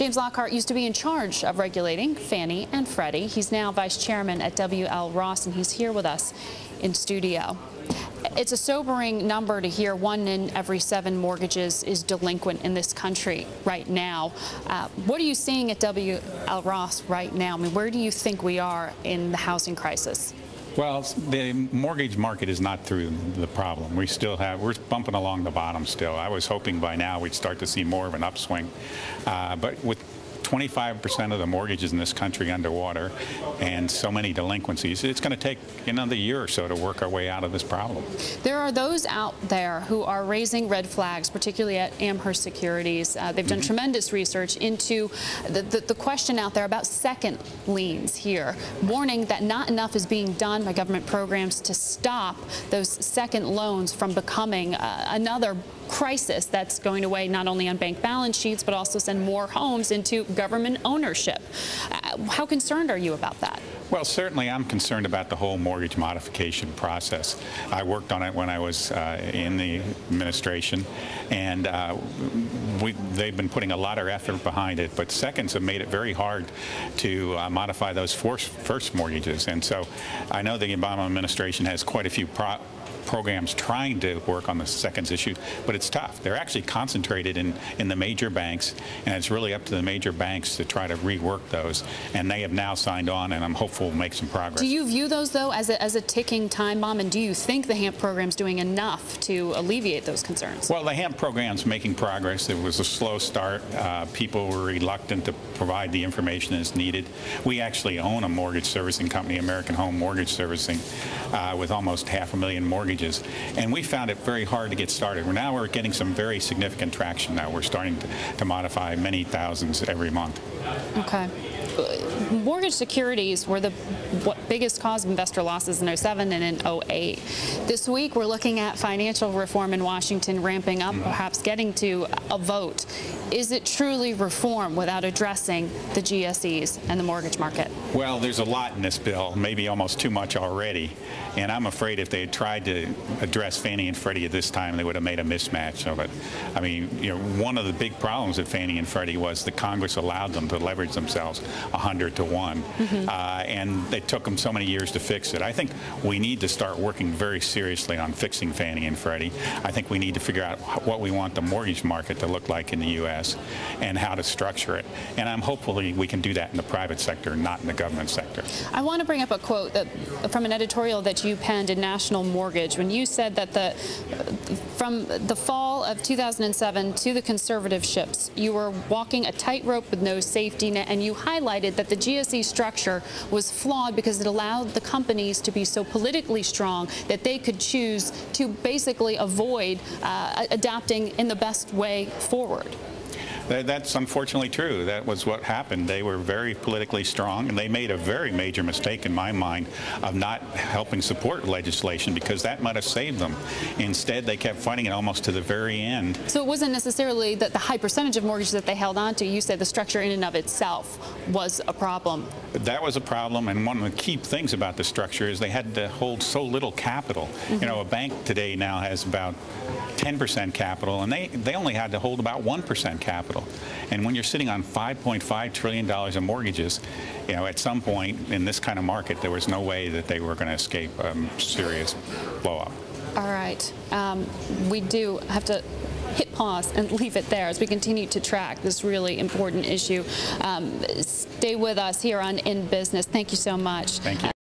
James Lockhart used to be in charge of regulating Fannie and Freddie. He's now vice chairman at W.L. Ross, and he's here with us in studio. It's a sobering number to hear 1 in every 7 mortgages is delinquent in this country right now. What are you seeing at W.L. Ross right now? I mean, where do you think we are in the housing crisis? Well, the mortgage market is not through the problem. We're bumping along the bottom still. I was hoping by now we'd start to see more of an upswing. But with 25% of the mortgages in this country underwater and so many delinquencies, it's going to take another year or so to work our way out of this problem. There are those out there who are raising red flags, particularly at Amherst Securities. They've done tremendous research into the question out there about second liens here, warning that not enough is being done by government programs to stop those second loans from becoming another crisis that's going to weigh not only on bank balance sheets, but also send more homes into government ownership. How concerned are you about that? Well, certainly I'm concerned about the whole mortgage modification process. I worked on it when I was in the administration, and they've been putting a lot of effort behind it, but seconds have made it very hard to modify those first mortgages. And so I know the Obama administration has quite a few programs trying to work on the seconds issue, but it's tough. They're actually concentrated in the major banks, and it's really up to the major banks to try to rework those. And they have now signed on, and I'm hopeful we'll make some progress. Do you view those, though, as a ticking time bomb, and do you think the HAMP program's doing enough to alleviate those concerns? Well, the HAMP program's making progress. It was a slow start. People were reluctant to provide the information as needed. We actually own a mortgage servicing company, American Home Mortgage Servicing, with almost 500,000 mortgages. And we found it very hard to get started. Now we're getting some very significant traction now. We're starting to modify many thousands every month. Okay. Mortgage securities were the biggest cause of investor losses in 07 and in 08. This week, we're looking at financial reform in Washington ramping up, perhaps getting to a vote. Is it truly reform without addressing the GSEs and the mortgage market? Well, there's a lot in this bill, maybe almost too much already. And I'm afraid if they had tried to address Fannie and Freddie at this time, they would have made a mismatch of it. I mean, one of the big problems with Fannie and Freddie was the Congress allowed them to leverage themselves 100 to 1. And it took them so many years to fix it. I think we need to start working very seriously on fixing Fannie and Freddie. I think we need to figure out what we want the mortgage market to look like in the U.S. and how to structure it. And I'm hopefully we can do that in the private sector, not in the government sector. I want to bring up a quote from an editorial that you penned in National Mortgage when you said that from the fall of 2007 to the conservative ships, you were walking a tightrope with no safety net, and you highlighted that the GSE structure was flawed because it allowed the companies to be so politically strong that they could choose to basically avoid adapting in the best way forward. That's unfortunately true. That was what happened. They were very politically strong, and they made a very major mistake in my mind of not helping support legislation, because that might have saved them. Instead, they kept fighting it almost to the very end. So it wasn't necessarily that the high percentage of mortgages that they held on to. You said the structure in and of itself was a problem. That was a problem, and one of the key things about the structure is they had to hold so little capital. You know, a bank today now has about 10% capital, and they only had to hold about 1% capital. And when you're sitting on $5.5 trillion in mortgages, at some point in this kind of market, there was no way that they were going to escape serious blow-up. All right. We do have to hit pause and leave it there as we continue to track this really important issue. Stay with us here on In Business. Thank you so much. Thank you.